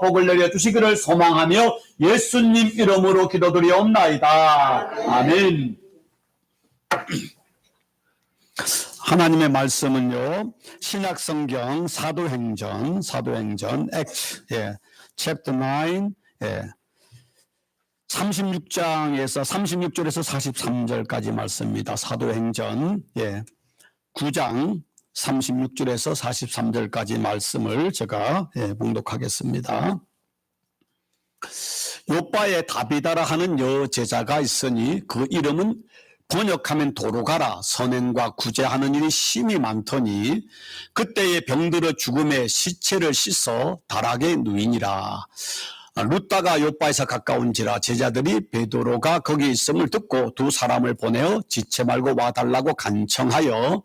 복을 내려주시기를 소망하며 예수님 이름으로 기도드리옵나이다. 아멘. 하나님의 말씀은요, 신약성경 사도행전 Acts, chapter 9, 36장에서 36절에서 43절까지 말씀입니다. 사도행전 9장 36절에서 43절까지 말씀을 제가 봉독하겠습니다. 요빠에 다비다라 하는 여제자가 있으니 그 이름은 번역하면 도로가라. 선행과 구제하는 일이 심히 많더니 그때에 병들어 죽음에 시체를 씻어 다락에 누이니라. 루다가 요빠에서 가까운지라 제자들이 베드로가 거기 있음을 듣고 두 사람을 보내어 지체 말고 와달라고 간청하여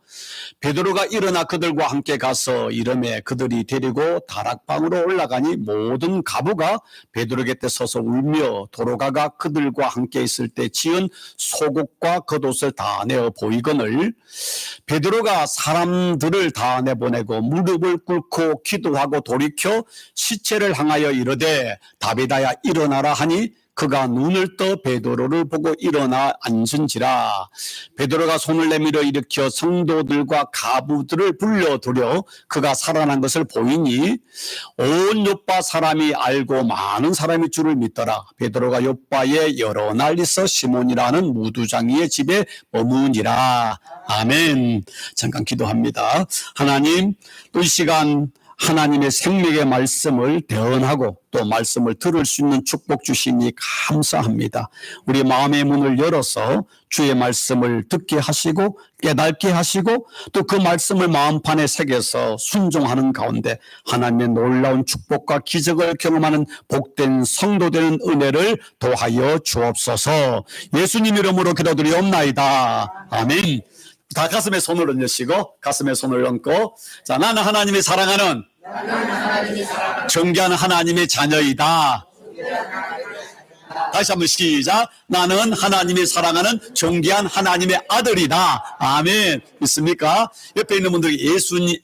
베드로가 일어나 그들과 함께 가서 이름에 그들이 데리고 다락방으로 올라가니 모든 가부가 베드로 곁에 서서 울며 도로가가 그들과 함께 있을 때 지은 속옷과 겉옷을 다 내어 보이거늘 베드로가 사람들을 다 내보내고 무릎을 꿇고 기도하고 돌이켜 시체를 향하여 이르되 다비다야 일어나라 하니 그가 눈을 떠 베드로를 보고 일어나 앉은지라. 베드로가 손을 내밀어 일으켜 성도들과 가부들을 불러들여 그가 살아난 것을 보이니 온 요빠 사람이 알고 많은 사람이 주를 믿더라. 베드로가 요빠에 여러 날 있어 시몬이라는 무두장이의 집에 머무니라. 아멘. 잠깐 기도합니다. 하나님, 또 이 시간 하나님의 생명의 말씀을 대언하고 또 말씀을 들을 수 있는 축복 주시니 감사합니다. 우리 마음의 문을 열어서 주의 말씀을 듣게 하시고 깨닫게 하시고 또 그 말씀을 마음판에 새겨서 순종하는 가운데 하나님의 놀라운 축복과 기적을 경험하는 복된 성도 되는 은혜를 도하여 주옵소서. 예수님 이름으로 기도드리옵나이다. 아멘. 다 가슴에 손을 얹으시고 가슴에 손을 얹고 자, 나는 하나님이 사랑하는 존귀한 하나님의 자녀이다. 다시 한번 시작. 나는 하나님이 사랑하는 존귀한 하나님의 아들이다. 아멘. 있습니까? 옆에 있는 분들이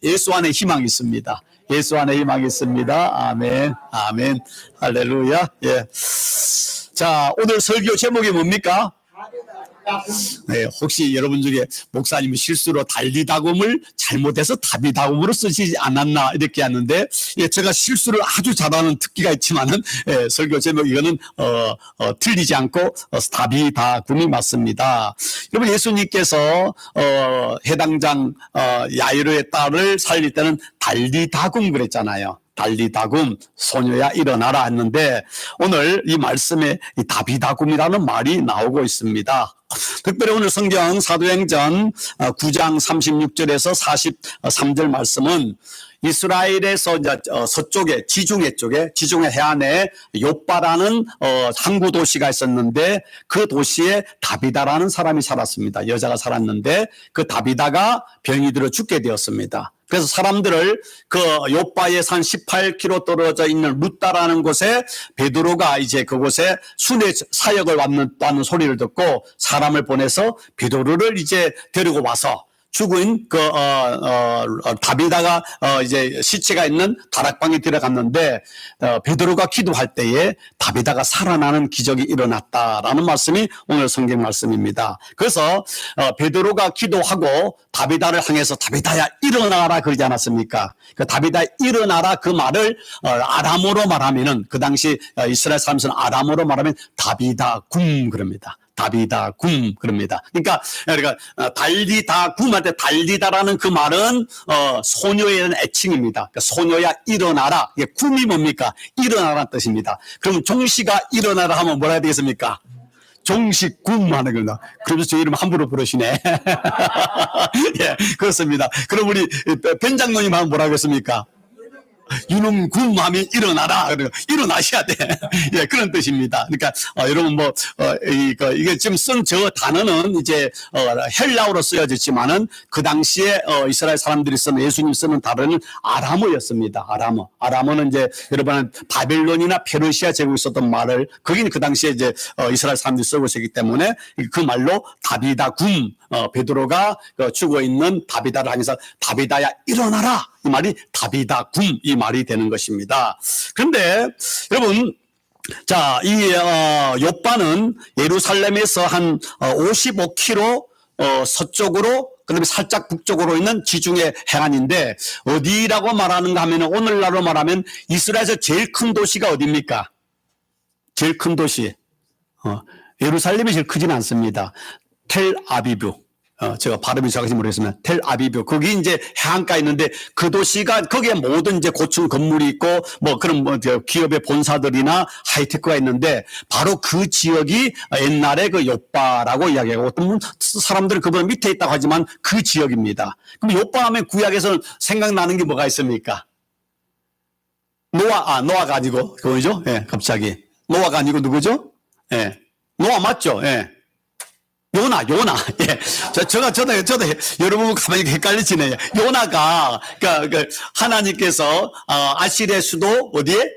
예수 안에 희망이 있습니다. 예수 안에 희망이 있습니다. 아멘. 아멘. 할렐루야. 예. 자, 오늘 설교 제목이 뭡니까? 네, 혹시 여러분 중에 목사님이 실수로 달리다굼을 잘못해서 다비다굼으로 쓰지 않았나 이렇게 하는데, 예, 제가 실수를 아주 잘하는 특기가 있지만은 설교 제목 이거는 틀리지 않고 다비다굼이 맞습니다. 여러분, 예수님께서 해당장 야이로의 딸을 살릴 때는 달리다굼 그랬잖아요. 달리다굼, 소녀야 일어나라 했는데 오늘 이 말씀에 이 다비다굼이라는 말이 나오고 있습니다. 특별히 오늘 성경 사도행전 9장 36절에서 43절 말씀은 이스라엘에서 서쪽에 지중해 해안에 요빠라는 항구 도시가 있었는데 그 도시에 다비다라는 사람이 살았습니다. 여자가 살았는데 그 다비다가 병이 들어 죽게 되었습니다. 그래서 사람들을 그 요빠에서 한 18km 떨어져 있는 루다라는 곳에 베드로가 이제 그곳에 순회 사역을 왔다는 소리를 듣고 사람을 보내서 베드로를 이제 데리고 와서 죽은 다비다가 이제 시체가 있는 다락방에 들어갔는데 베드로가 기도할 때에 다비다가 살아나는 기적이 일어났다라는 말씀이 오늘 성경 말씀입니다. 그래서 베드로가 기도하고 다비다를 향해서 다비다야 일어나라 그러지 않았습니까? 그 다비다 일어나라 그 말을 아람어로 말하면은 그 당시 이스라엘 사람들은 아람어로 말하면 다비다굼 그럽니다. 다비다굼 그럽니다. 그러니까 달리다굼한테 달리다라는 그 말은 소녀에 대한 애칭입니다. 그러니까 소녀야 일어나라. 이게 굼이 뭡니까? 일어나라는 뜻입니다. 그럼 종씨가 일어나라 하면 뭐라 해야 되겠습니까? 종식굼 하는 겁니다. 그러면서 제 이름 함부로 부르시네. 예, 그렇습니다. 그럼 우리 벤 장로님 하면 뭐라고 했습니까? 유놈굼 하면 일어나라. 일어나셔야 돼. 예, 그런 뜻입니다. 그러니까, 여러분 이게 지금 쓴 저 단어는 이제, 헬라어로 쓰여졌지만은 그 당시에, 이스라엘 사람들이 쓰는 예수님 쓰는 단어는 아람어였습니다. 아람어. 아람어는 이제 여러분 바벨론이나 페르시아 제국에 있었던 말을, 거기는 그 당시에 이제, 이스라엘 사람들이 쓰고 있었기 때문에 그 말로 다비다굼, 베드로가 죽어 있는 다비다를 향해서 다비다야 일어나라. 이 말이 다비다 굼 이 말이 되는 것입니다. 그런데 여러분, 자, 이 욥바는 예루살렘에서 한 55km 서쪽으로, 그다음에 살짝 북쪽으로 있는 지중해 해안인데, 어디라고 말하는가 하면 오늘날로 말하면 이스라엘에서 제일 큰 도시가 어디입니까? 제일 큰 도시 예루살렘이 제일 크진 않습니다. 텔아비브. 제가 발음이 정확한지 모르겠으면 텔아비브. 거기 이제 해안가에 있는데 그 도시가 거기에 모든 이제 고층 건물이 있고 뭐 그런 뭐 기업의 본사들이나 하이테크가 있는데 바로 그 지역이 옛날에 그 욥바라고 이야기하고 어떤 사람들은 그보다 밑에 있다고 하지만 그 지역입니다. 그럼 욥바 하면 구약에서는 생각나는 게 뭐가 있습니까? 노아가 아니고 그거죠? 예, 갑자기. 노아가 아니고 누구죠? 예. 노아 맞죠? 예. 요나. 예. 저도 여러분 가만히 헷갈리시네요. 요나가, 그러니까 하나님께서, 아시리의 수도 어디에?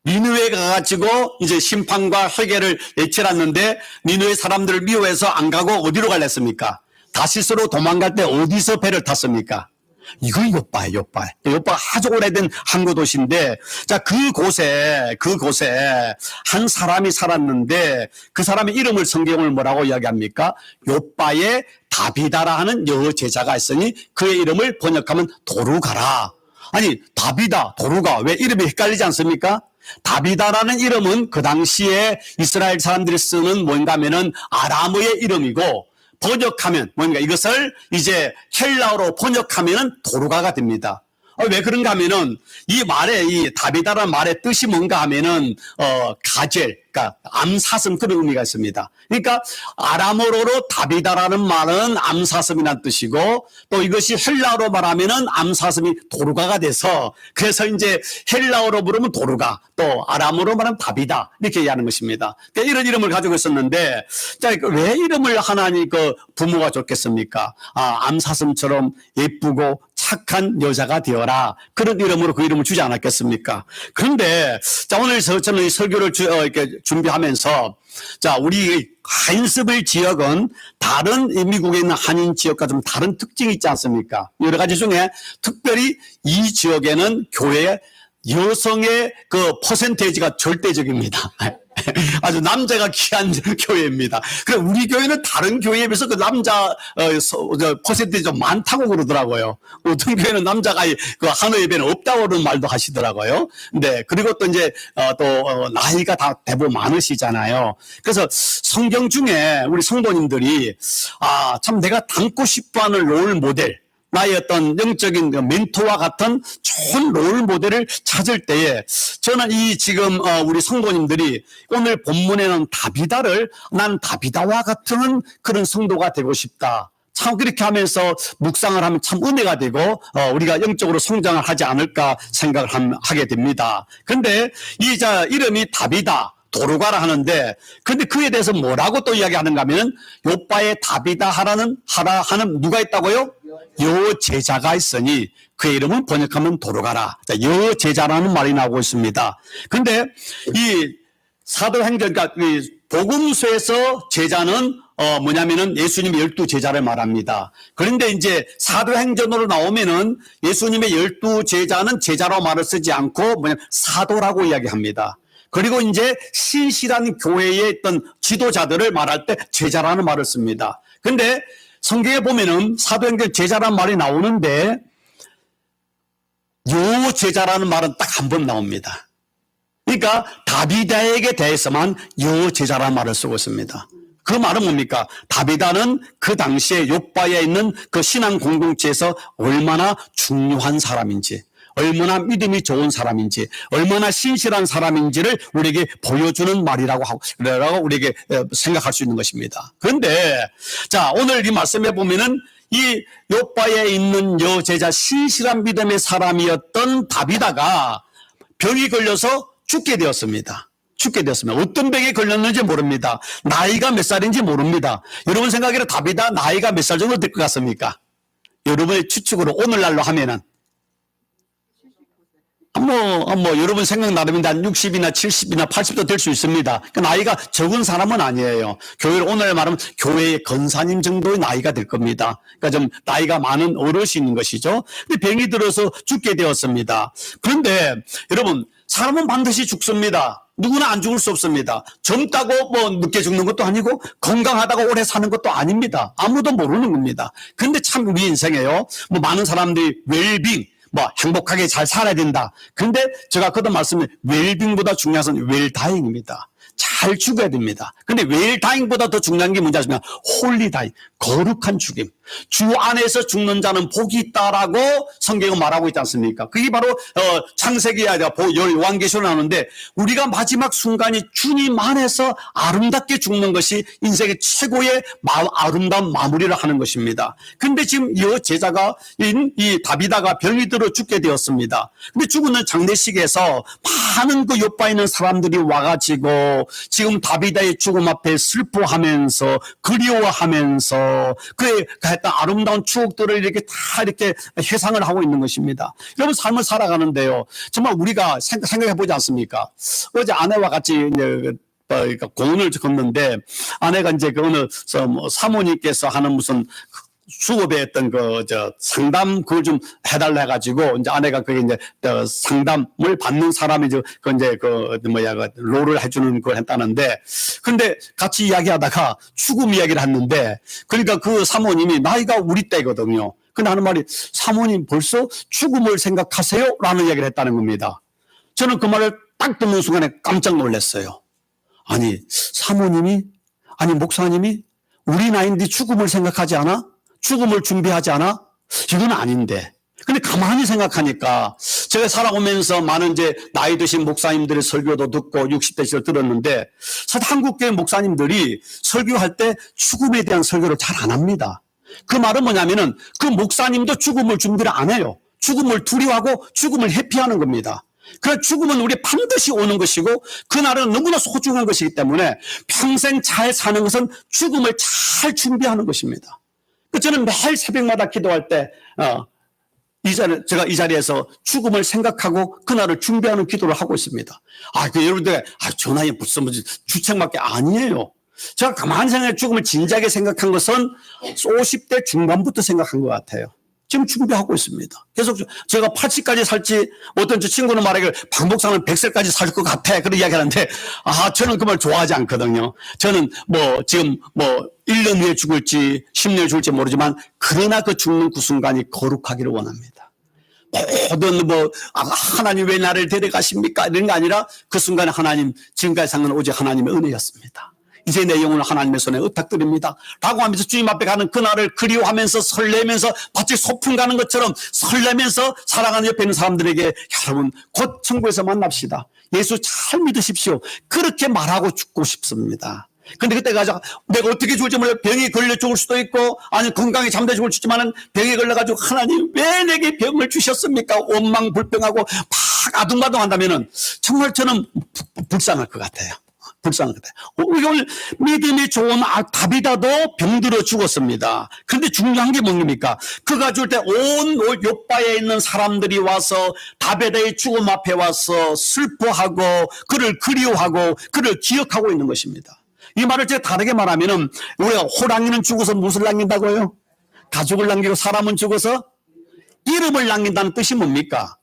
니느웨에 가가지고 이제 심판과 회개를 외쳐놨는데 니느웨 사람들을 미워해서 안 가고 어디로 갈랬습니까? 다시스로 도망갈 때 어디서 배를 탔습니까? 이거 욥바예요. 욥바가 아주 오래된 항구 도시인데, 자, 그곳에 한 사람이 살았는데, 그 사람의 이름을 성경을 뭐라고 이야기합니까? 욥바의 다비다라 하는 여호 제자가 있으니 그의 이름을 번역하면 도루가라. 아니, 다비다, 도루가 왜 이름이 헷갈리지 않습니까? 다비다라는 이름은 그 당시에 이스라엘 사람들이 쓰는 뭔가 하면은 아람어의 이름이고, 번역하면 뭔가 이것을 이제 헬라어로 번역하면은 도루가가 됩니다. 왜 그런가 하면은 이 다비다라는 말의 뜻이 뭔가 하면은 가젤, 그러니까 암사슴 그런 의미가 있습니다. 그러니까 아람어로 다비다라는 말은 암사슴이라는 뜻이고 또 이것이 헬라어로 말하면은 암사슴이 도루가가 돼서 그래서 이제 헬라어로 부르면 도루가 또 아람어로 말하면 다비다 이렇게 얘기하는 것입니다. 그러니까 이런 이름을 가지고 있었는데 자, 왜 이름을 하나님 그 부모가 줬겠습니까? 암사슴처럼 예쁘고 착한 여자가 되어라. 그런 이름으로 그 이름을 주지 않았겠습니까? 그런데, 자, 오늘 저는 이 설교를 이렇게 준비하면서, 자, 우리 하인스빌 지역은 다른 미국에 있는 한인 지역과 좀 다른 특징이 있지 않습니까? 여러 가지 중에 특별히 이 지역에는 교회 여성의 그 퍼센테이지가 절대적입니다. 아주 남자가 귀한 교회입니다. 그래 우리 교회는 다른 교회에 비해서 그 남자 퍼센트가 좀 많다고 그러더라고요. 어떤 교회는 남자가 그 한어 예배는 없다고 그런 말도 하시더라고요. 네, 그리고 또 이제 또 나이가 다 대부분 많으시잖아요. 그래서 성경 중에 우리 성도님들이 참 내가 닮고 싶어하는 롤 모델, 나의 어떤 영적인 멘토와 같은 좋은 롤 모델을 찾을 때에 저는 이 지금 우리 성도님들이 오늘 본문에는 다비다를 난 다비다와 같은 그런 성도가 되고 싶다. 참 그렇게 하면서 묵상을 하면 참 은혜가 되고 우리가 영적으로 성장을 하지 않을까 생각을 하게 됩니다. 근데 이 이름이 다비다. 도루가라 하는데, 근데 그에 대해서 뭐라고 또 이야기하는가 하면, 욥바의 다비다 하라는 누가 있다고요? 여 제자가 있으니, 그의 이름은 번역하면 도루가라. 여 제자라는 말이 나오고 있습니다. 근데, 이 사도행전, 그러니까 이 복음서에서 제자는 뭐냐면은 예수님의 12제자를 말합니다. 그런데 이제 사도행전으로 나오면은 예수님의 12제자는 제자로 말을 쓰지 않고 사도라고 이야기합니다. 그리고 이제 신실한 교회에 있던 지도자들을 말할 때 제자라는 말을 씁니다. 근데 성경에 보면은 사도행전 제자라는 말이 나오는데 요 제자라는 말은 딱 한 번 나옵니다. 그러니까 다비다에게 대해서만 요 제자라는 말을 쓰고 있습니다. 그 말은 뭡니까? 다비다는 그 당시에 욥바에 있는 그 신앙 공동체에서 얼마나 중요한 사람인지, 얼마나 믿음이 좋은 사람인지, 얼마나 신실한 사람인지를 우리에게 보여주는 말이라고 우리에게 생각할 수 있는 것입니다. 그런데, 자, 오늘 이 말씀에 보면은 이 욥바에 있는 여제자 신실한 믿음의 사람이었던 다비다가 병이 걸려서 죽게 되었습니다. 어떤 병에 걸렸는지 모릅니다. 나이가 몇 살인지 모릅니다. 여러분 생각에는 다비다 나이가 몇 살 정도 될 것 같습니까? 여러분의 추측으로 오늘날로 하면은 여러분 생각 나름인데 한 60이나 70이나 80도 될 수 있습니다. 그러니까 나이가 적은 사람은 아니에요. 교회를 오늘 말하면 교회의 권사님 정도의 나이가 될 겁니다. 그러니까 좀 나이가 많은 어르신인 것이죠. 근데 병이 들어서 죽게 되었습니다. 그런데 여러분, 사람은 반드시 죽습니다. 누구나 안 죽을 수 없습니다. 젊다고 늦게 죽는 것도 아니고 건강하다고 오래 사는 것도 아닙니다. 아무도 모르는 겁니다. 근데 참 우리 인생에요. 많은 사람들이 웰빙, 행복하게 잘 살아야 된다. 근데 제가 그도 말씀을 웰빙보다 중요한 것은 웰다잉입니다. 잘 죽어야 됩니다. 근데 웰다잉보다 더 중요한 게 뭔지 아십니까? 홀리다잉, 거룩한 죽임. 주 안에서 죽는 자는 복이 있다라고 성경은 말하고 있지 않습니까? 그게 바로 창세기 요한계시로 나오는데 우리가 마지막 순간이 주님 안에서 아름답게 죽는 것이 인생의 최고의 아름다운 마무리를 하는 것입니다. 근데 지금 이 제자가 이 다비다가 병이 들어 죽게 되었습니다. 근데 죽는 장례식에서 많은 그 요바에 있는 사람들이 와가지고 지금 다비다의 죽음 앞에 슬퍼하면서 그리워하면서 그의 했던 아름다운 추억들을 이렇게 다 이렇게 회상을 하고 있는 것입니다. 여러분 삶을 살아가는데요. 정말 우리가 생각해 보지 않습니까? 어제 아내와 같이 이제 공원을 걷는데 아내가 이제 어느 사모님께서 하는 무슨 수업에 했던 상담 그걸 좀 해달라 해가지고 이제 아내가 그게 이제 상담을 받는 사람이 롤을 해주는 걸 했다는데 근데 같이 이야기하다가 죽음 이야기를 했는데 그러니까 그 사모님이 나이가 우리 때거든요. 근데 하는 말이 사모님 벌써 죽음을 생각하세요? 라는 이야기를 했다는 겁니다. 저는 그 말을 딱 듣는 순간에 깜짝 놀랐어요. 아니 목사님이 우리 나이인데 죽음을 생각하지 않아? 죽음을 준비하지 않아? 이건 아닌데. 근데 가만히 생각하니까 제가 살아오면서 많은 이제 나이 드신 목사님들의 설교도 듣고 60대씩 들었는데 사실 한국교회 목사님들이 설교할 때 죽음에 대한 설교를 잘 안 합니다. 그 말은 뭐냐면은 그 목사님도 죽음을 준비를 안 해요. 죽음을 두려워하고 죽음을 회피하는 겁니다. 그 죽음은 우리 반드시 오는 것이고 그날은 너무나 소중한 것이기 때문에 평생 잘 사는 것은 죽음을 잘 준비하는 것입니다. 저는 매일 새벽마다 기도할 때, 제가 이 자리에서 죽음을 생각하고 그날을 준비하는 기도를 하고 있습니다. 여러분들, 저 나이에 무슨 주책밖에 아니에요. 제가 가만히 생각해 죽음을 진지하게 생각한 것은 50대 중반부터 생각한 것 같아요. 지금 준비하고 있습니다. 계속 제가 80까지 살지 어떤 저 친구는 말하기를 박 목사는 100세까지 살 것 같아. 그런 이야기 하는데 저는 그 말 좋아하지 않거든요. 저는 지금 1년 후에 죽을지 10년 후에 죽을지 모르지만 그러나 그 죽는 그 순간이 거룩하기를 원합니다. 모든 하나님 왜 나를 데려가십니까? 이런 게 아니라 그 순간에 하나님 지금까지 산 건 오직 하나님의 은혜였습니다. 이제 내 영혼을 하나님의 손에 의탁드립니다. 라고 하면서 주님 앞에 가는 그날을 그리워하면서 설레면서 마치 소풍 가는 것처럼 설레면서 사랑하는 옆에 있는 사람들에게 여러분 곧 천국에서 만납시다. 예수 잘 믿으십시오. 그렇게 말하고 죽고 싶습니다. 근데 그때 가서 내가 어떻게 죽을지 몰라요. 병이 걸려 죽을 수도 있고 아니면 건강에 잠들어 죽을 수도 있지만 병에 걸려가지고 하나님 왜 내게 병을 주셨습니까? 원망불평하고 막 아둥바둥 한다면은 정말 저는 불쌍할 것 같아요. 불쌍한 거다. 오늘 믿음이 좋은 다비다도 병들어 죽었습니다. 그런데 중요한 게 뭡니까? 그가 죽을 때 온 요바에 있는 사람들이 와서 다비다의 죽음 앞에 와서 슬퍼하고 그를 그리워하고 그를 기억하고 있는 것입니다. 이 말을 제가 다르게 말하면은 우리가 호랑이는 죽어서 무엇을 남긴다고요? 가죽을 남기고 사람은 죽어서 이름을 남긴다는 뜻이 뭡니까?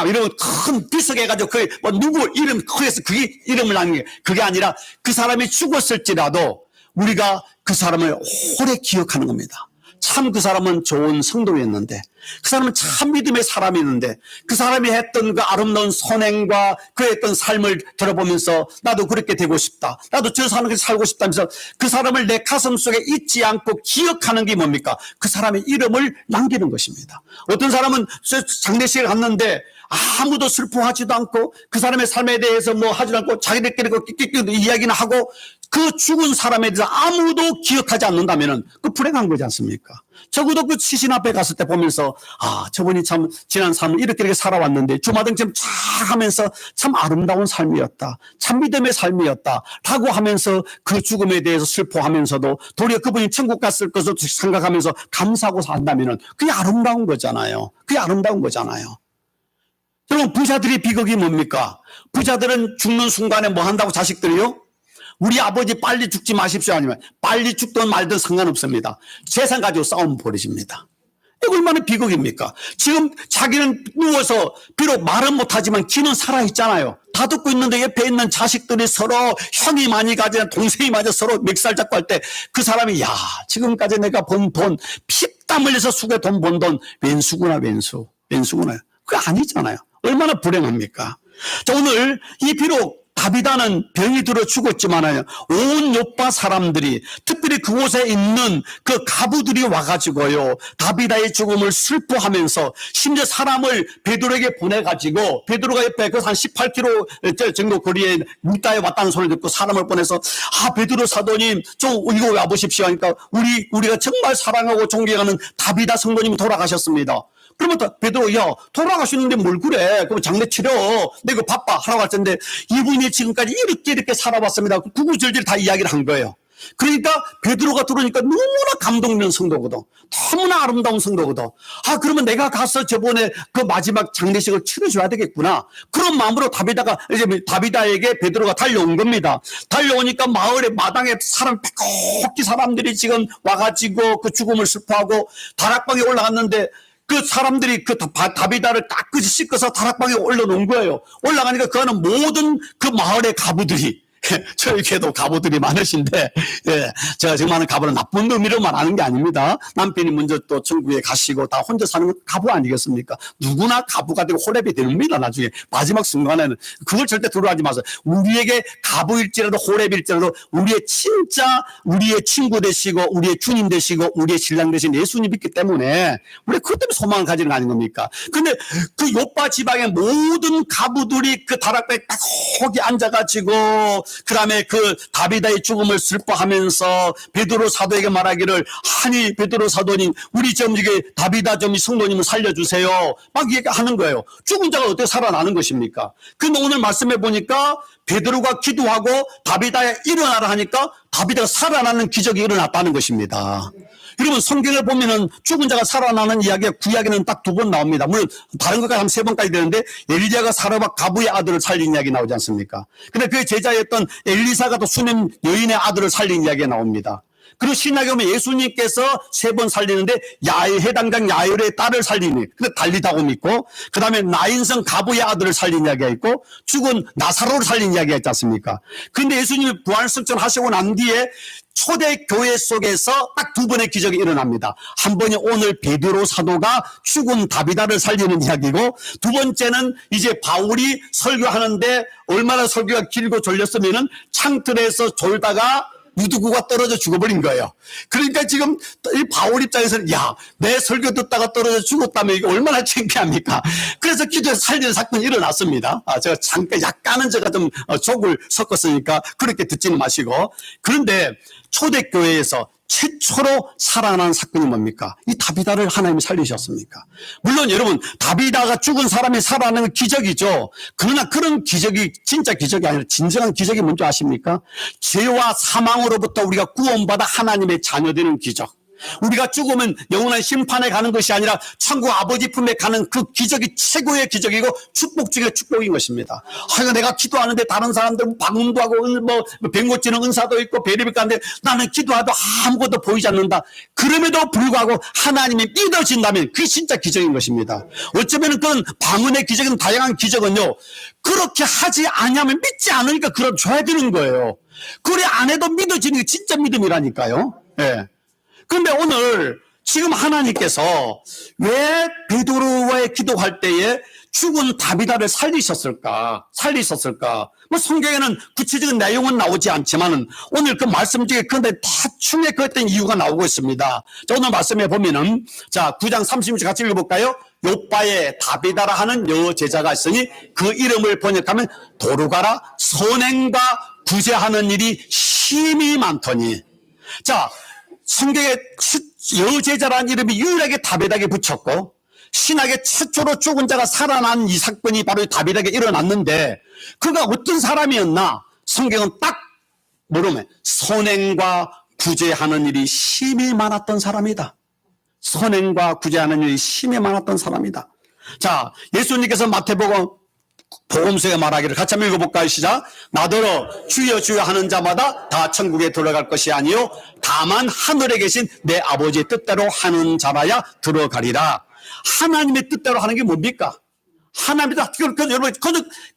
이런 큰 비석해가지고 누구 이름 크게서 그게 이름을 남긴 게 그게 아니라 그 사람이 죽었을지라도 우리가 그 사람을 오래 기억하는 겁니다. 참 그 사람은 좋은 성도였는데 그 사람은 참 믿음의 사람이었는데 그 사람이 했던 그 아름다운 선행과 그 했던 삶을 들어보면서 나도 그렇게 되고 싶다. 나도 저 사람에게 살고 싶다면서 그 사람을 내 가슴 속에 잊지 않고 기억하는 게 뭡니까? 그 사람의 이름을 남기는 것입니다. 어떤 사람은 장례식을 갔는데 아무도 슬퍼하지도 않고 그 사람의 삶에 대해서 하지도 않고 자기들끼리 이야기는 하고 그 죽은 사람에 대해서 아무도 기억하지 않는다면은 그 불행한 거지 않습니까? 적어도 그 시신 앞에 갔을 때 보면서 저분이 참 지난 삶을 이렇게 살아왔는데 주마등처럼 쫙 하면서 참 아름다운 삶이었다. 참 믿음의 삶이었다. 라고 하면서 그 죽음에 대해서 슬퍼하면서도 도리어 그분이 천국 갔을 것을 생각하면서 감사하고 산다면은 그게 아름다운 거잖아요. 그게 아름다운 거잖아요. 그럼 부자들의 비극이 뭡니까? 부자들은 죽는 순간에 뭐 한다고 자식들이요? 우리 아버지 빨리 죽지 마십시오. 아니면 빨리 죽든 말든 상관없습니다. 재산 가지고 싸움 벌어집니다. 이거 얼마나 비극입니까? 지금 자기는 누워서 비록 말은 못하지만 기는 살아있잖아요. 다 듣고 있는데 옆에 있는 자식들이 서로 형이 많이 가지나 동생이 많이 서로 멱살 잡고 할 때 그 사람이 야 지금까지 내가 번 돈 피땀 흘려서 수고에 돈 번 돈 왼수구나 왼수구나. 그거 아니잖아요. 얼마나 불행합니까? 자, 오늘 이 비록 다비다는 병이 들어 죽었지만은 온 요파 사람들이 특별히 그곳에 있는 그 가부들이 와가지고요 다비다의 죽음을 슬퍼하면서 심지어 사람을 베드로에게 보내가지고 베드로가 옆에 그 한 18km 정도 거리에 물가에 왔다는 소리를 듣고 사람을 보내서 아 베드로 사도님 좀 이거 와보십시오 하니까 우리가 정말 사랑하고 존경하는 다비다 성도님이 돌아가셨습니다. 그러면 베드로 야 돌아가시는데 뭘 그래 그럼 장례 치러 내가 바빠 하라고 할 텐데 이분이 지금까지 이렇게 살아왔습니다. 구구절절 다 이야기를 한 거예요. 그러니까 베드로가 들으니까 너무나 감동있는 성도거든. 너무나 아름다운 성도거든. 아 그러면 내가 가서 저번에 그 마지막 장례식을 치러줘야 되겠구나. 그런 마음으로 다비다에게 베드로가 달려온 겁니다. 달려오니까 마을의 마당에 빼곡히 사람들이 지금 와가지고 그 죽음을 슬퍼하고 다락방에 올라갔는데 그 사람들이 그 다비다를 깨끗이 씻어서 다락방에 올려놓은 거예요. 올라가니까 그거는 모든 그 마을의 가부들이 저에게도 가부들이 많으신데, 예, 제가 지금 하는 가부는 나쁜 의미로 말하는 게 아닙니다. 남편이 먼저 또 천국에 가시고 다 혼자 사는 건 가부 아니겠습니까? 누구나 가부가 되고 호렙이 됩니다. 나중에 마지막 순간에는 그걸 절대 두려워하지 마세요. 우리에게 가부일지라도 호렙일지라도 우리의 친구 되시고 우리의 주님 되시고 우리의 신랑 되신 예수님 있기 때문에 우리 그것 때문에 소망을 가지는 거 아닌 겁니까? 근데 그 요파 지방의 모든 가부들이 그 다락방에 딱 거기 앉아가지고 그 다음에 그 다비다의 죽음을 슬퍼하면서 베드로 사도에게 말하기를 아니 베드로 사도님 우리 좀 이게 다비다 좀 성도님을 살려주세요 막 얘기하는 거예요. 죽은 자가 어떻게 살아나는 것입니까? 근데 오늘 말씀해 보니까 베드로가 기도하고 다비다에 일어나라 하니까 다비다가 살아나는 기적이 일어났다는 것입니다. 여러분 성경을 보면은 죽은 자가 살아나는 이야기가 구약에는 딱 2번 나옵니다. 물론 다른 것까지 한 3번까지 되는데 엘리야가 사르밧 가부의 아들을 살린 이야기 나오지 않습니까? 근데 그의 제자였던 엘리사가 또 수넴 여인의 아들을 살린 이야기가 나옵니다. 그리고 신약에 보면 예수님께서 3번 살리는데 해당장 야일의 딸을 살리니 근데 달리다고 믿고 그 다음에 나인성 가부의 아들을 살린 이야기가 있고 죽은 나사로를 살린 이야기가 있지 않습니까? 근데 예수님이 부활승천 하시고 난 뒤에 초대교회 속에서 딱 2번의 기적이 일어납니다. 한 번이 오늘 베드로 사도가 죽은 다비다를 살리는 이야기고 두 번째는 이제 바울이 설교하는데 얼마나 설교가 길고 졸렸으면은 창틀에서 졸다가 무두구가 떨어져 죽어버린 거예요. 그러니까 지금 이 바울 입장에서는 야, 내 설교 듣다가 떨어져 죽었다면 이게 얼마나 창피합니까? 그래서 기도해서 살리는 사건이 일어났습니다. 제가 잠깐 약간은 제가 좀 족을 섞었으니까 그렇게 듣지는 마시고. 그런데 초대교회에서 최초로 살아난 사건이 뭡니까? 이 다비다를 하나님이 살리셨습니까? 물론 여러분 다비다가 죽은 사람이 살아나는 기적이죠. 그러나 그런 기적이 진짜 기적이 아니라 진정한 기적이 뭔지 아십니까? 죄와 사망으로부터 우리가 구원받아 하나님의 자녀되는 기적. 우리가 죽으면 영원한 심판에 가는 것이 아니라 천국 아버지 품에 가는 그 기적이 최고의 기적이고 축복 중에 축복인 것입니다. 내가 기도하는데 다른 사람들은 방언도 하고 뭐 병고치는 은사도 있고 베리비가 하는데 나는 기도해도 아무것도 보이지 않는다. 그럼에도 불구하고 하나님이 믿어진다면 그게 진짜 기적인 것입니다. 어쩌면 그런 방언의 기적은 다양한 기적은요 그렇게 하지 않으면 믿지 않으니까 그러줘야 되는 거예요. 그래 안 해도 믿어지는 게 진짜 믿음이라니까요. 예. 그런데 오늘 지금 하나님께서 왜 베드로와의 기도할 때에 죽은 다비다를 살리셨을까? 뭐 성경에는 구체적인 내용은 나오지 않지만은 오늘 그 말씀 중에 그런데 대충의 그 어떤 이유가 나오고 있습니다. 자, 오늘 말씀해 보면은 자 9장 30절 같이 읽어볼까요? 요빠에 다비다라 하는 여제자가 있으니 그 이름을 번역하면 도루가라 선행과 구제하는 일이 심히 많더니 자 성경에 여제자라는 이름이 유일하게 다비다에게 붙였고 신약에 최초로 죽은 자가 살아난 이 사건이 바로 다비다에게 일어났는데 그가 어떤 사람이었나? 성경은 딱 모르면 선행과 구제하는 일이 심히 많았던 사람이다. 선행과 구제하는 일이 심히 많았던 사람이다. 자, 예수님께서 마태복음 복음서에 말하기를 같이 한번 읽어볼까요? 시작. 나더러 주여 주여 하는 자마다 다 천국에 들어갈 것이 아니요 다만 하늘에 계신 내 아버지의 뜻대로 하는 자라야 들어가리라. 하나님의 뜻대로 하는 게 뭡니까? 하나님의 여러분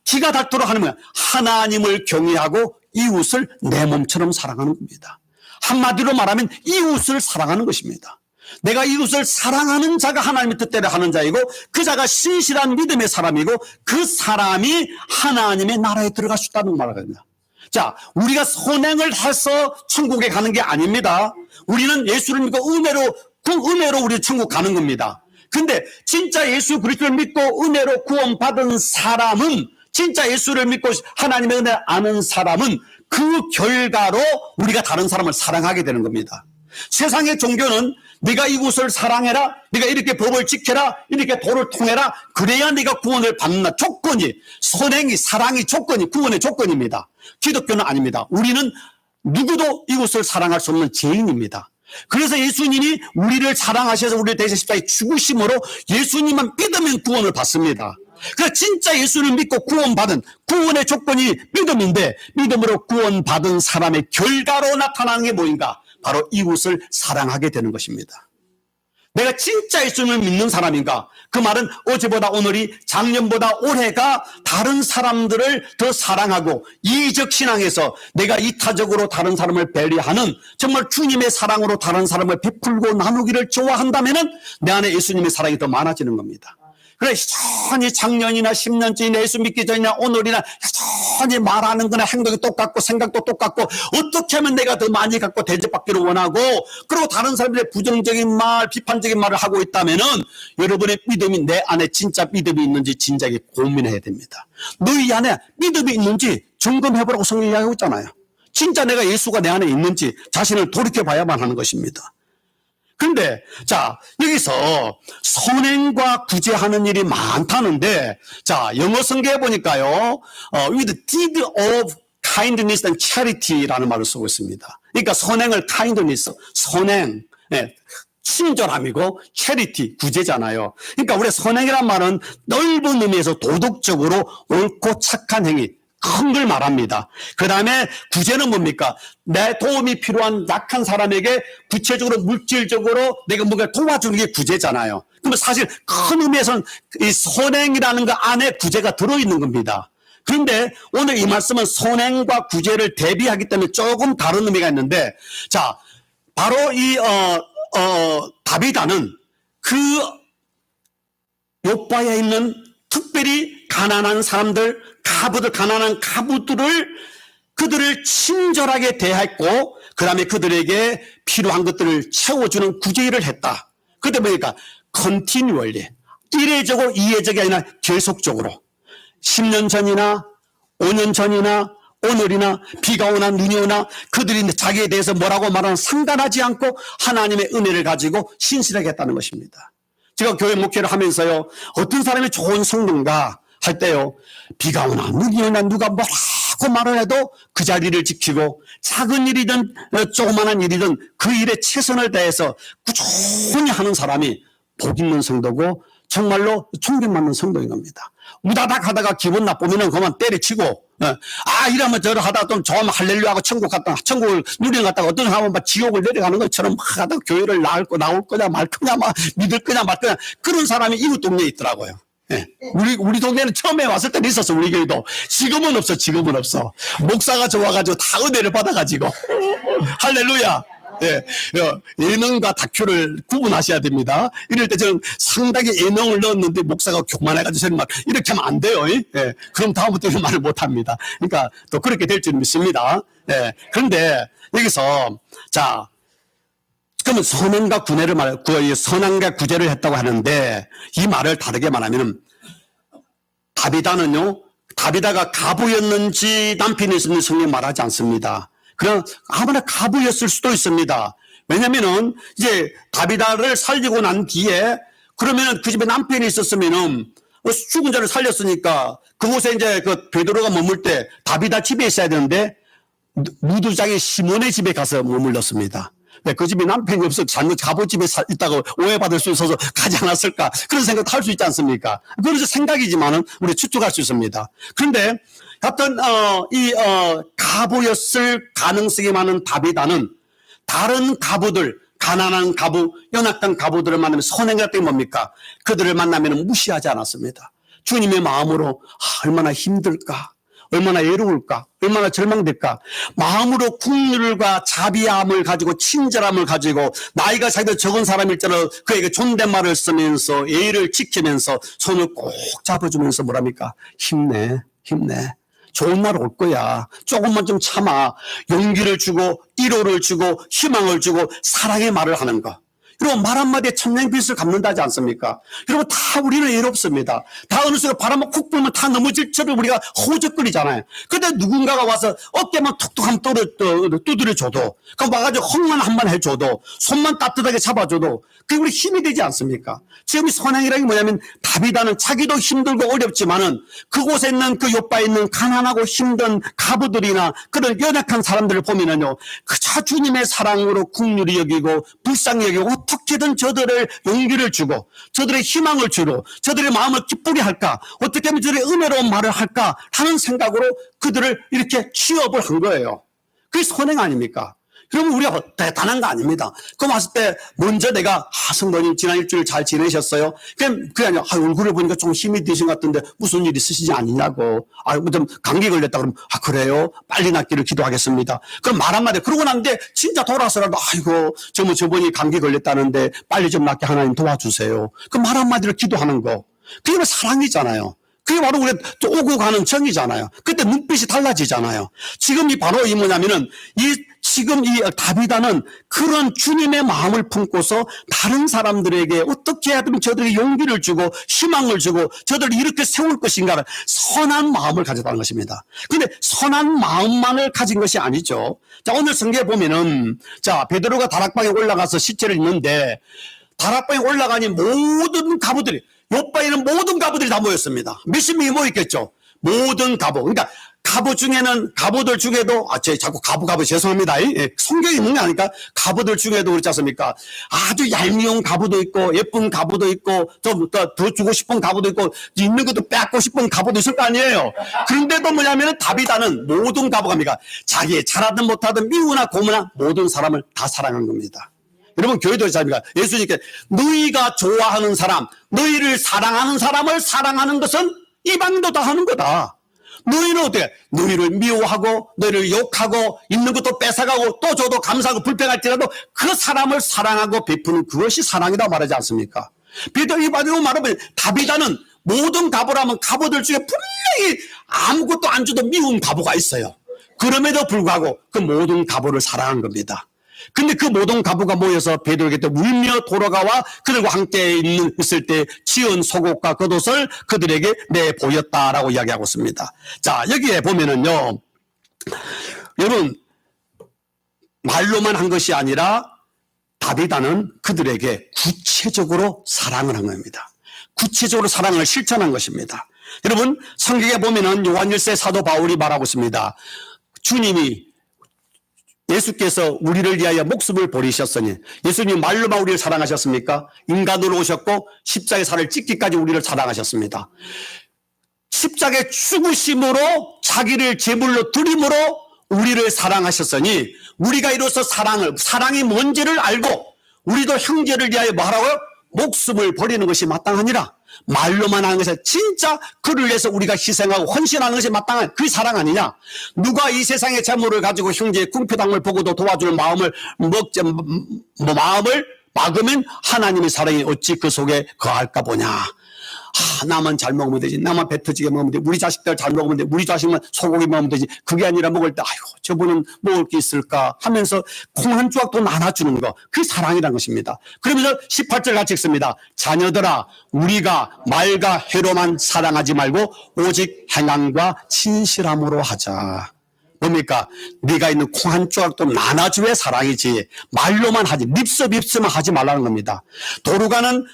기가 닳도록 하는 거야. 하나님을 경외하고 이웃을 내 몸처럼 사랑하는 겁니다. 한마디로 말하면 이웃을 사랑하는 것입니다. 내가 이웃을 사랑하는 자가 하나님의 뜻대로 하는 자이고 그 자가 신실한 믿음의 사람이고 그 사람이 하나님의 나라에 들어갈 수 있다는 말입니다. 자, 우리가 선행을 해서 천국에 가는 게 아닙니다. 우리는 예수를 믿고 은혜로 우리 천국 가는 겁니다. 근데 진짜 예수 그리스도를 믿고 은혜로 구원받은 사람은, 진짜 예수를 믿고 하나님의 은혜를 아는 사람은 그 결과로 우리가 다른 사람을 사랑하게 되는 겁니다. 세상의 종교는 네가 이웃을 사랑해라, 네가 이렇게 법을 지켜라, 이렇게 도를 통해라, 그래야 네가 구원을 받는다. 조건이, 선행이, 사랑이 조건이, 구원의 조건입니다. 기독교는 아닙니다. 우리는 누구도 이웃을 사랑할 수 없는 죄인입니다. 그래서 예수님이 우리를 사랑하셔서 우리를 대신 십자가에 죽으심으로 예수님만 믿으면 구원을 받습니다. 그러니까 진짜 예수를 믿고 구원받은, 구원의 조건이 믿음인데 믿음으로 구원받은 사람의 결과로 나타나는 게 뭐인가? 바로 이웃을 사랑하게 되는 것입니다. 내가 진짜 예수님을 믿는 사람인가? 그 말은 어제보다 오늘이, 작년보다 올해가 다른 사람들을 더 사랑하고 이적 신앙에서 내가 이타적으로 다른 사람을 배려하는, 정말 주님의 사랑으로 다른 사람을 베풀고 나누기를 좋아한다면은 내 안에 예수님의 사랑이 더 많아지는 겁니다. 그래, 여전히 작년이나 10년째나 예수 믿기 전이나 오늘이나 여전히 말하는 거나 행동이 똑같고 생각도 똑같고 어떻게 하면 내가 더 많이 갖고 대접받기를 원하고, 그리고 다른 사람들의 부정적인 말, 비판적인 말을 하고 있다면은 여러분의 믿음이 내 안에 진짜 믿음이 있는지 진작에 고민해야 됩니다. 너희 안에 믿음이 있는지 점검해보라고 성경이 이야기하고 있잖아요. 진짜 내가 예수가 내 안에 있는지 자신을 돌이켜봐야만 하는 것입니다. 근데 자, 여기서 선행과 구제하는 일이 많다는데, 자, 영어 성경에 보니까요, with deed of kindness and charity라는 말을 쓰고 있습니다. 그러니까 선행을 kindness, 선행, 친절함이고 charity, 구제잖아요. 그러니까 우리 선행이란 말은 넓은 의미에서 도덕적으로 옳고 착한 행위, 큰 걸 말합니다. 그 다음에 구제는 뭡니까? 내 도움이 필요한 약한 사람에게 구체적으로 물질적으로 내가 뭔가 도와주는 게 구제잖아요. 그러면 사실 큰 의미에서는 이 선행이라는 거 안에 구제가 들어있는 겁니다. 그런데 오늘 이 말씀은 선행과 구제를 대비하기 때문에 조금 다른 의미가 있는데, 자, 바로 이 다비다는 그 욥바에 있는 특별히 가난한 사람들, 가난한 가부들을, 그들을 친절하게 대했고, 그 다음에 그들에게 필요한 것들을 채워주는 구제 일을 했다. 그때 보니까 continually, 이례적으로 이례적이 아니라 계속적으로 10년 전이나 5년 전이나 오늘이나 비가 오나 눈이 오나 그들이 자기에 대해서 뭐라고 말하는 상관하지 않고 하나님의 은혜를 가지고 신실하게 했다는 것입니다. 제가 교회 목회를 하면서요, 어떤 사람이 좋은 성도인가 할 때요, 비가 오나 눈이 오나 누가 뭐라고 말을 해도 그 자리를 지키고 작은 일이든 조그만한 일이든 그 일에 최선을 다해서 꾸준히 하는 사람이 복 있는 성도고 정말로 존경받는 성도인 겁니다. 우다닥 하다가 기분 나쁘면은 그만 때려치고, 이러면 저러 하다가 좀 좋으면 할렐루야하고 천국을 누리는 갔다가 어떤 사람은 막 지옥을 내려가는 것처럼 막 하다가 교회를 나올 거냐 말 거냐, 막 믿을 거냐 말 거냐, 그런 사람이 이웃 동네에 있더라고요. 예. 우리 동네는 처음에 왔을 때는 있었어, 우리 교회도. 지금은 없어. 목사가 좋아가지고 다 은혜를 받아가지고. 할렐루야. 예, 예능과 다큐를 구분하셔야 됩니다. 이럴 때 저는 상당히 예능을 넣었는데 목사가 교만해가지고 저는 막 이렇게 하면 안 돼요. 예, 그럼 다음부터는 말을 못 합니다. 그러니까 또 그렇게 될 줄 믿습니다. 예, 그런데 여기서, 자, 그러면 선행과 구제를 선행과 구제를 했다고 하는데, 이 말을 다르게 말하면 다비다가 가부였는지 남편이었는지 성경에 말하지 않습니다. 그럼 아무나 가부였을 수도 있습니다. 왜냐면은 이제 다비다를 살리고 난 뒤에, 그러면은 그 집에 남편이 있었으면은 죽은 자를 살렸으니까 그곳에 이제 그 베드로가 머물 때 다비다 집에 있어야 되는데 무두장의 시몬의 집에 가서 머물렀습니다. 왜 그 집에 남편이 없어 자녀 갑오집에 있다고 오해받을 수 있어서 가지 않았을까? 그런 생각도 할 수 있지 않습니까? 그래서 생각이지만은 우리 추측할 수 있습니다. 그런데 하여튼 갑오였을 가능성이 많은 다비다는 다른 갑오들, 가난한 갑오, 연약한 갑오들을 만나면 선행했던 게 뭡니까? 그들을 만나면 무시하지 않았습니다. 주님의 마음으로 얼마나 힘들까? 얼마나 외로울까? 얼마나 절망될까? 마음으로 국률과 자비함을 가지고 친절함을 가지고 나이가 자기도 적은 사람일지라도 그에게 존댓말을 쓰면서 예의를 지키면서 손을 꼭 잡아주면서 뭐랍니까? 힘내, 힘내. 좋은 날 올 거야. 조금만 좀 참아. 용기를 주고 위로를 주고 희망을 주고 사랑의 말을 하는 거. 여러분 말 한마디에 천냥빚을 갚는다 하지 않습니까? 여러분 다 우리는 예롭습니다. 다 어느 순간 바람 푹 불면 다 넘어질 처럼 우리가 허우적거리잖아요. 근데 누군가가 와서 어깨만 툭툭 한 두드려줘도 그럼 와가지고 헝만 한번 해줘도 손만 따뜻하게 잡아줘도 그게 우리 힘이 되지 않습니까? 지금 이 선행이라는 게 뭐냐면 다비다는 자기도 힘들고 어렵지만은 그곳에 있는 그 옆바에 있는 가난하고 힘든 가부들이나 그런 연약한 사람들을 보면은요 그저 주님의 사랑으로 긍휼히 여기고 불쌍히 여기고 어떻게든 저들을 용기를 주고 저들의 희망을 주고 저들의 마음을 기쁘게 할까 어떻게 하면 저들의 은혜로운 말을 할까 하는 생각으로 그들을 이렇게 취업을 한 거예요. 그게 선행 아닙니까? 그러면 우리가 대단한 거 아닙니다. 그 왔을 때 먼저 내가 성도님 지난 일주일 잘 지내셨어요? 그게 아니라 얼굴을 보니까 좀 힘이 드신 것 같은데 무슨 일 있으시지 않냐고. 좀 감기 걸렸다 그러면 그래요? 빨리 낫기를 기도하겠습니다. 그럼 말 한마디 그러고 난데 진짜 돌아서라도 아이고 저분이 감기 걸렸다는데 빨리 좀 낫게 하나님 도와주세요. 그 말 한마디를 기도하는 거. 그게 사랑이잖아요. 그게 바로 우리 오고 가는 정이잖아요. 그때 눈빛이 달라지잖아요. 지금 바로 뭐냐면은 지금 이 다비다는 그런 주님의 마음을 품고서 다른 사람들에게 어떻게 하든 저들이 용기를 주고 희망을 주고 저들을 이렇게 세울 것인가를 선한 마음을 가졌다는 것입니다. 그런데 선한 마음만을 가진 것이 아니죠. 자, 오늘 성경에 보면은 자, 베드로가 다락방에 올라가서 시체를 읽는데 다락방에 올라가니 모든 가부들이 요바에는 모든 가부들이 다 모였습니다. 몇십 명이 모였겠죠. 모든 가부. 그러니까 가부들 중에도 자꾸 가부 죄송합니다. 성경에 있는 게 아니까 가부들 중에도 그렇지 않습니까? 아주 얄미운 가부도 있고 예쁜 가부도 있고 좀 더 주고 싶은 가부도 있고 있는 것도 뺏고 싶은 가부도 있을 거 아니에요. 그런데도 뭐냐면은 다비다는 모든 가부가 뭡니까? 자기 잘하든 못하든 미우나 고무나 모든 사람을 다 사랑한 겁니다. 여러분 교회도 있습니까? 예수님께 너희가 좋아하는 사람, 너희를 사랑하는 사람을 사랑하는 것은 이방인도 다 하는 거다. 너희는 어떻게? 너희를 미워하고 너희를 욕하고 있는 것도 뺏어가고 또 줘도 감사하고 불평할지라도 그 사람을 사랑하고 베푸는 그것이 사랑이라고 말하지 않습니까? 베드로 이 말로 말하면 다비다는 모든 가부라면 가부들 중에 분명히 아무것도 안 줘도 미운 가부가 있어요. 그럼에도 불구하고 그 모든 가부를 사랑한 겁니다. 근데 그 모든 가부가 모여서 베드로에게 울며 돌아가와 그들과 함께 있을 때 지은 속옷과 겉옷을 그들에게 내보였다라고 이야기하고 있습니다. 자, 여기에 보면은요, 여러분, 말로만 한 것이 아니라 다비다는 그들에게 구체적으로 사랑을 한 겁니다. 구체적으로 사랑을 실천한 것입니다. 여러분, 성경에 보면은 요한일세 사도 바울이 말하고 있습니다. 예수께서 우리를 위하여 목숨을 버리셨으니 예수님 말로만 우리를 사랑하셨습니까? 인간으로 오셨고 십자가의 살을 찢기까지 우리를 사랑하셨습니다. 십자가의 죽으심으로 자기를 제물로 드림으로 우리를 사랑하셨으니 우리가 이로써 사랑이 뭔지를 알고 우리도 형제를 위하여 뭐하라고요? 목숨을 버리는 것이 마땅하니라. 말로만 하는 것이 진짜 그를 위해서 우리가 희생하고 헌신하는 것이 마땅한 그 사랑 아니냐? 누가 이 세상의 재물을 가지고 형제의 궁핍함을 보고도 도와주는 마음을 막으면 하나님의 사랑이 어찌 그 속에 거할까 보냐? 나만 잘 먹으면 되지. 나만 배 터지게 먹으면 되지. 우리 자식들 잘 먹으면 되지. 우리 자식만 소고기 먹으면 되지. 그게 아니라 먹을 때 아이고 저분은 먹을 게 있을까 하면서 콩 한 조각도 나눠주는 거. 그게 사랑이라는 것입니다. 그러면서 18절 같이 읽습니다. 자녀들아 우리가 말과 회로만 사랑하지 말고 오직 행함과 진실함으로 하자. 뭡니까? 네가 있는 콩 한 조각도 나눠주의 사랑이지 말로만 하지 립서비스만 하지 말라는 겁니다. 도루가는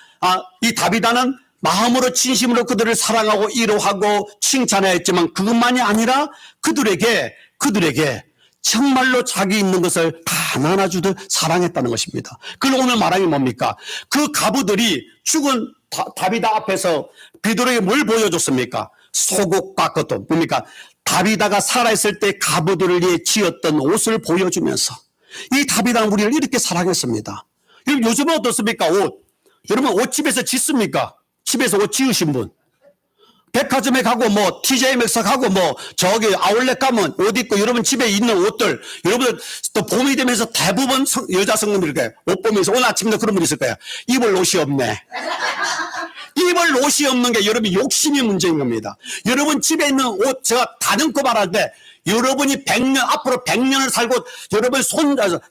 이 다비다는 마음으로 진심으로 그들을 사랑하고 위로하고 칭찬해야 했지만 그것만이 아니라 그들에게 정말로 자기 있는 것을 다 하나하나 더 사랑했다는 것입니다. 그걸 오늘 말하는 게 뭡니까? 그 가부들이 죽은 다비드 앞에서 베드로에게 뭘 보여줬습니까? 속옷과 그것도 뭡니까? 다비다가 살아있을 때 가부들을 위해 지었던 옷을 보여주면서 이 다비다는 우리를 이렇게 사랑했습니다. 여러분 요즘은 어떻습니까? 옷. 여러분 옷 집에서 짓습니까? 집에서 옷 지으신 분. 백화점에 가고 뭐 TJ 맥스 가고 뭐 저기 아울렛 가면 옷 입고 여러분 집에 있는 옷들 여러분 또 봄이 되면서 대부분 여자 성도들 이렇게 옷 보면서 오늘 아침에도 그런 분 있을 거야. 입을 옷이 없네. 입을 옷이 없는 게 여러분 욕심이 문제인 겁니다. 여러분 집에 있는 옷 제가 다듬고 말할 때 여러분이 100년 앞으로 100년을 살고 여러분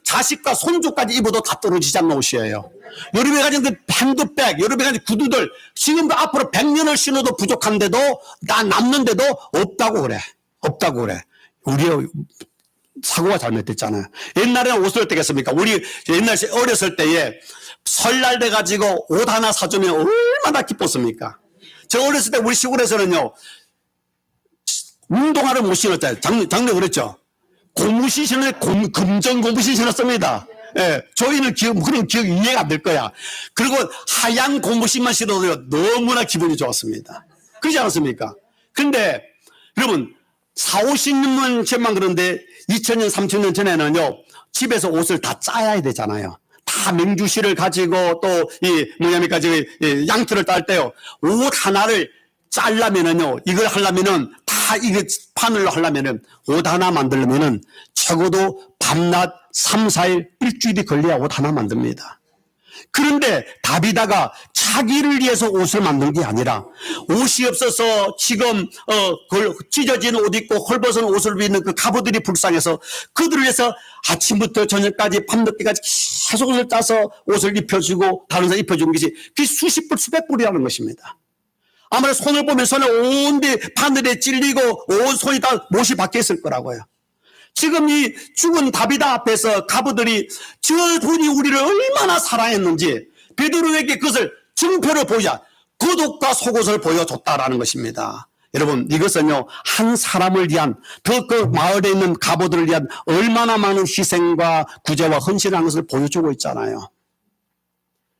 자식과 손주까지 입어도 다 떨어지지 않는 옷이에요. 여러분이 가진 그 핸드백, 여러분이 가진 구두들 지금 앞으로 100년을 신어도 부족한데도 나 남는데도 없다고 그래. 없다고 그래. 우리의 사고가 잘못됐잖아요. 옛날에는 옷을 어떻게 했습니까? 우리 옛날 어렸을 때에 설날 돼가지고 옷 하나 사주면 얼마나 기뻤습니까? 저 어렸을 때 우리 시골에서는요 운동화를 못 신었잖아요. 작년 그랬죠. 고무신 신었는데 금전 고무신 신었습니다. 예, 저희는 그런 기억이 이해가 안 될 거야. 그리고 하얀 고무신만 신어도 너무나 기분이 좋았습니다. 그렇지 않았습니까? 근데 여러분 4, 50년 전만 그런데 2000년, 3000년 전에는요 집에서 옷을 다 짜야 되잖아요. 다 명주실을 가지고 또 뭐냐니까 양틀을 딸 때요 옷 하나를 짜려면은요 이걸 하려면은 다 이거 판을로 하려면은 옷 하나 만들려면은 적어도 밤낮 3, 4일 일주일이 걸려야 옷 하나 만듭니다. 그런데 다비다가 자기를 위해서 옷을 만든 게 아니라 옷이 없어서 지금 찢어진 옷 입고 헐벗은 옷을 입는 그 가부들이 불쌍해서 그들을 위해서 아침부터 저녁까지 밤늦게까지 계속 옷을 짜서 옷을 입혀주고 다른 사람 입혀주는 것이 그게 수십 불 수백 불이라는 것입니다. 아무래도 손을 보면 손에 온데 바늘에 찔리고 온 손이 다 못이 박혀 있을 거라고요. 지금 이 죽은 다비다 앞에서 가부들이 저분이 우리를 얼마나 사랑했는지 베드로에게 그것을 증표를 보이자 겉옷과 속옷을 보여줬다라는 것입니다. 여러분 이것은요 한 사람을 위한 더 그 마을에 있는 가부들을 위한 얼마나 많은 희생과 구제와 헌신을 하는 것을 보여주고 있잖아요.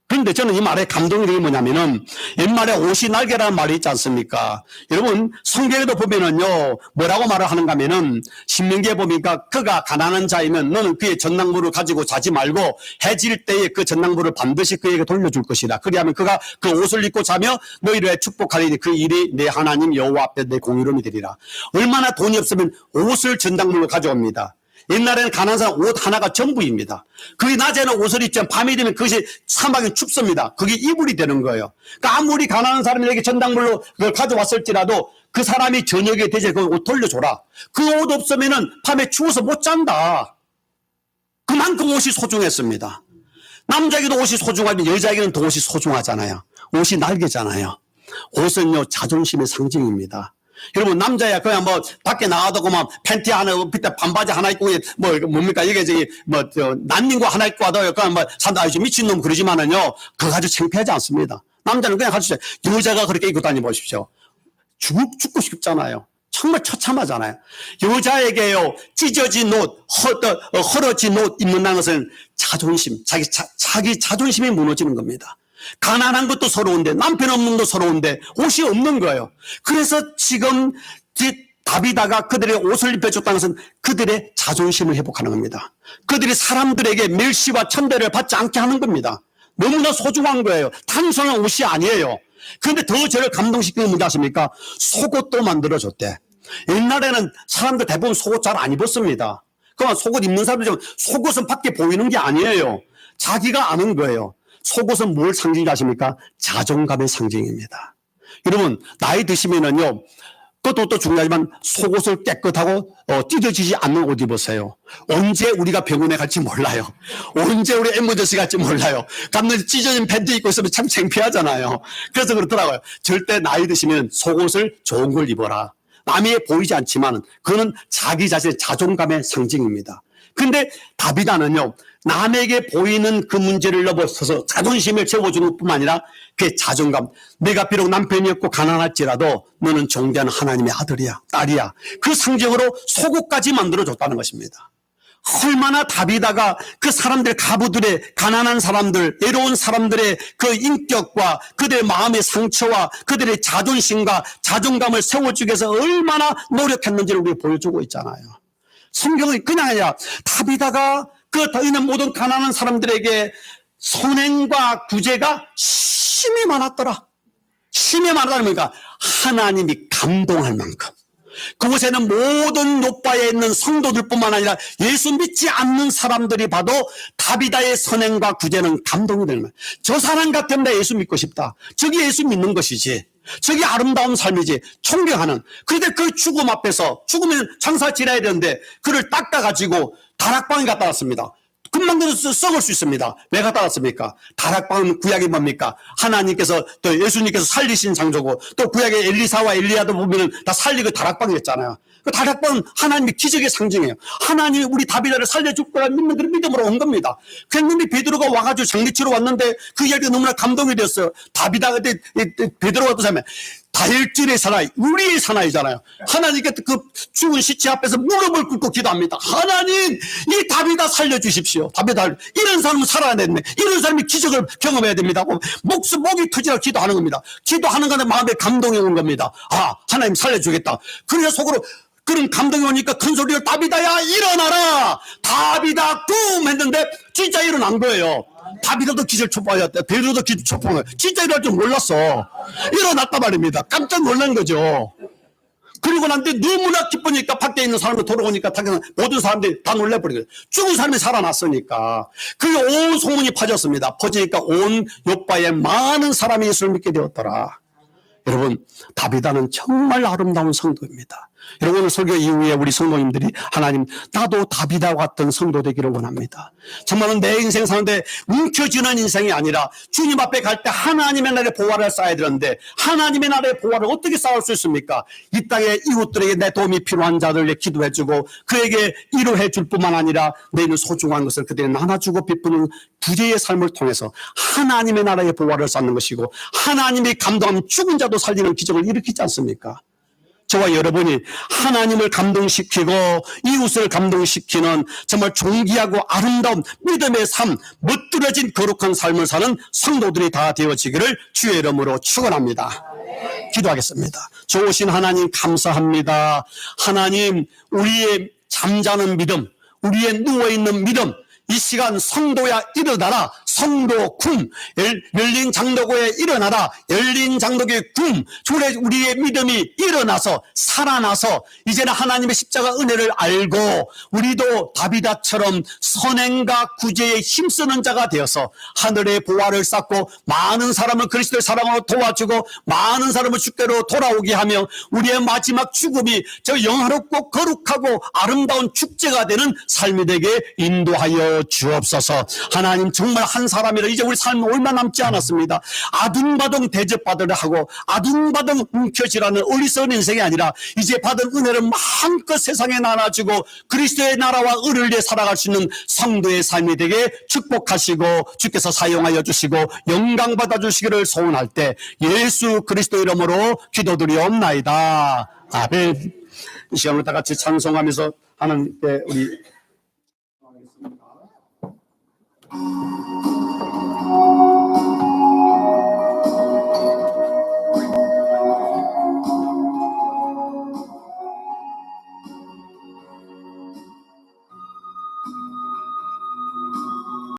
그런데 저는 이 말에 감동이 되는 게 뭐냐면은 옛말에 옷이 날개라는 말이 있지 않습니까? 여러분 성경에도 보면은요 뭐라고 말을 하는가 하면은 신명기에 보니까 그가 가난한 자이면 너는 그의 전낭부를 가지고 자지 말고 해질 때에 그 전낭부를 반드시 그에게 돌려줄 것이다. 그리하면 그가 그 옷을 입고 자며 너희를 축복하리니 그 일이 내 하나님 여호와 앞에 내 공의로움이 되리라. 얼마나 돈이 없으면 옷을 전당물로 가져옵니다. 옛날에는 가난한 사람 옷 하나가 전부입니다. 그게 낮에는 옷을 입지만 밤이 되면 그것이 사막이 춥습니다. 그게 이불이 되는 거예요. 그러니까 아무리 가난한 사람에게 전당물로 그걸 가져왔을지라도 그 사람이 저녁에 되지 그 옷 돌려줘라. 그 옷 없으면은 밤에 추워서 못 잔다. 그만큼 옷이 소중했습니다. 남자에게도 옷이 소중하면 여자에게는 더 옷이 소중하잖아요. 옷이 날개잖아요. 옷은요 자존심의 상징입니다. 여러분 남자야 그냥 뭐 밖에 나가도 그만 팬티 하나 밑에 반바지 하나 입고 뭐 뭡니까 이게 저기 난닝구 하나 입고 와도 그냥 뭐 산다 아주 미친놈 그러지만은요 그거 가지고 창피하지 않습니다. 남자는 그냥 가지고 여자가 그렇게 입고 다니 보십시오. 죽고 싶잖아요. 정말 처참하잖아요. 여자에게요 찢어진 옷, 헐어진 옷 입는다는 것은 자존심, 자기 자존심이 무너지는 겁니다. 가난한 것도 서러운데 남편 없는 것도 서러운데 옷이 없는 거예요. 그래서 지금 다비다가 그들의 옷을 입혀줬다는 것은 그들의 자존심을 회복하는 겁니다. 그들이 사람들에게 멸시와 천대를 받지 않게 하는 겁니다. 너무나 소중한 거예요. 단순한 옷이 아니에요. 그런데 더 저를 감동시키는 문제 아십니까? 속옷도 만들어줬대. 옛날에는 사람들 대부분 속옷 잘 안 입었습니다. 그러면 속옷 입는 사람들 속옷은 밖에 보이는 게 아니에요. 자기가 아는 거예요. 속옷은 뭘 상징하십니까? 자존감의 상징입니다. 여러분 나이 드시면은요 그것도 중요하지만 속옷을 깨끗하고 찢어지지 않는 옷 입으세요. 언제 우리가 병원에 갈지 몰라요. 언제 우리 에머전시 갈지 몰라요. 갔는데 찢어진 팬티 입고 있으면 참 창피하잖아요. 그래서 그렇더라고요. 절대 나이 드시면 속옷을 좋은 걸 입어라. 남이 보이지 않지만 그거는 자기 자신의 자존감의 상징입니다. 근데 다비다는요 남에게 보이는 그 문제를 넘어서서 자존심을 채워주는 것뿐만 아니라 그의 자존감, 내가 비록 남편이 없고 가난할지라도 너는 존귀한 하나님의 아들이야 딸이야 그 상징으로 속옷까지 만들어줬다는 것입니다. 얼마나 다비다가 그 사람들, 가부들의, 가난한 사람들, 외로운 사람들의 그 인격과 그들의 마음의 상처와 그들의 자존심과 자존감을 세워주기 위해서 얼마나 노력했는지를 우리가 보여주고 있잖아요. 성경은 그냥 아니라 다비다가 그 있는 모든 가난한 사람들에게 선행과 구제가 심히 많았더라. 심히 많았다는 거니까 하나님이 감동할 만큼, 그곳에는 모든 요바에 있는 성도들뿐만 아니라 예수 믿지 않는 사람들이 봐도 다비다의 선행과 구제는 감동이 되는 거예요. 저 사람 같으면 나 예수 믿고 싶다. 저기 예수 믿는 것이지, 저기 아름다운 삶이지, 존경하는. 그런데 그 죽음 앞에서, 죽으면 장사 지나야 되는데 그를 닦아가지고 다락방에 갖다 놨습니다. 금방 썩을 수 있습니다. 왜 갖다 놨습니까? 다락방은 구약이 뭡니까? 하나님께서 또 예수님께서 살리신 창조고, 또 구약의 엘리사와 엘리야도 보면은 다 살리고 다락방이었잖아요. 그 다락방은 하나님의 기적의 상징이에요. 하나님이 우리 다비다를 살려줄 거라 믿는 그런 믿음으로 온 겁니다. 그런데 베드로가 와가지고 장례치러 왔는데 그 이야기가 너무나 감동이 됐어요. 다비다가 그때 베드로가 또 하면 다혈질의 사나이, 우리의 사나이잖아요. 하나님께 그 죽은 시체 앞에서 무릎을 꿇고 기도합니다. 하나님, 이 다비다 살려주십시오. 다비다, 이런 사람은 살아야 되네. 이런 사람이 기적을 경험해야 됩니다. 목이 터지라 기도하는 겁니다. 기도하는 건데 마음에 감동이 온 겁니다. 아, 하나님 살려주겠다. 그래서 속으로 그런 감동이 오니까 큰 소리로 다비다야 일어나라, 다비다 꿈 했는데 진짜 일어난 거예요. 다비다도 기절 촉발했다. 베드로도 기절 촉발했다. 진짜 일어날 줄 몰랐어. 일어났단 말입니다. 깜짝 놀란 거죠. 그리고 난 뒤에 너무나 기쁘니까 밖에 있는 사람들 돌아오니까 모든 사람들이 다 놀래버린 거예요. 죽은 사람이 살아났으니까. 그게 온 소문이 퍼졌습니다. 퍼지니까 온 요바에 많은 사람이 예수를 믿게 되었더라. 여러분, 다비다는 정말 아름다운 성도입니다. 여러분, 오늘 설교 이후에 우리 성도님들이 하나님, 나도 다비다와 같은 성도 되기를 원합니다. 정말은 내 인생 사는데 움켜쥐는 인생이 아니라 주님 앞에 갈 때 하나님의 나라의 보화를 쌓아야 되는데, 하나님의 나라의 보화를 어떻게 쌓을 수 있습니까? 이 땅의 이웃들에게 내 도움이 필요한 자들에게 기도해주고 그에게 위로해줄 뿐만 아니라 내 있는 소중한 것을 그들에게 나눠주고 베푸는 구제의 삶을 통해서 하나님의 나라의 보화를 쌓는 것이고, 하나님이 감동하면 죽은 자도 살리는 기적을 일으키지 않습니까? 저와 여러분이 하나님을 감동시키고 이웃을 감동시키는 정말 존귀하고 아름다운 믿음의 삶, 멋들어진 거룩한 삶을 사는 성도들이 다 되어지기를 주의 이름으로 축원합니다. 기도하겠습니다. 좋으신 하나님 감사합니다. 하나님, 우리의 잠자는 믿음, 우리의 누워있는 믿음, 이 시간 성도야 일어나라. 성도 굼, 열린 장로교에 일어나라. 열린 장로교의 굼, 우리의 믿음이 일어나서 살아나서 이제는 하나님의 십자가 은혜를 알고 우리도 다비다처럼 선행과 구제에 힘쓰는 자가 되어서 하늘의 보화를 쌓고 많은 사람을 그리스도의 사랑으로 도와주고 많은 사람을 주께로 돌아오게 하며 우리의 마지막 죽음이 저 영화롭고 거룩하고 아름다운 축제가 되는 삶이 되게 인도하여 주옵소서. 하나님, 정말 한 사람이라 이제 우리 삶 얼마 남지 않았습니다. 아둥바둥 대접받으려 하고 아둥바둥 움켜쥐라는 어리석은 인생이 아니라 이제 받은 은혜를 마음껏 세상에 나눠주고 그리스도의 나라와 의를 위해 살아갈 수 있는 성도의 삶이 되게 축복하시고 주께서 사용하여 주시고 영광 받아주시기를 소원할 때 예수 그리스도 이름으로 기도드리옵나이다. 아멘. 이 시간을 다 같이 찬송하면서 하나님께 우리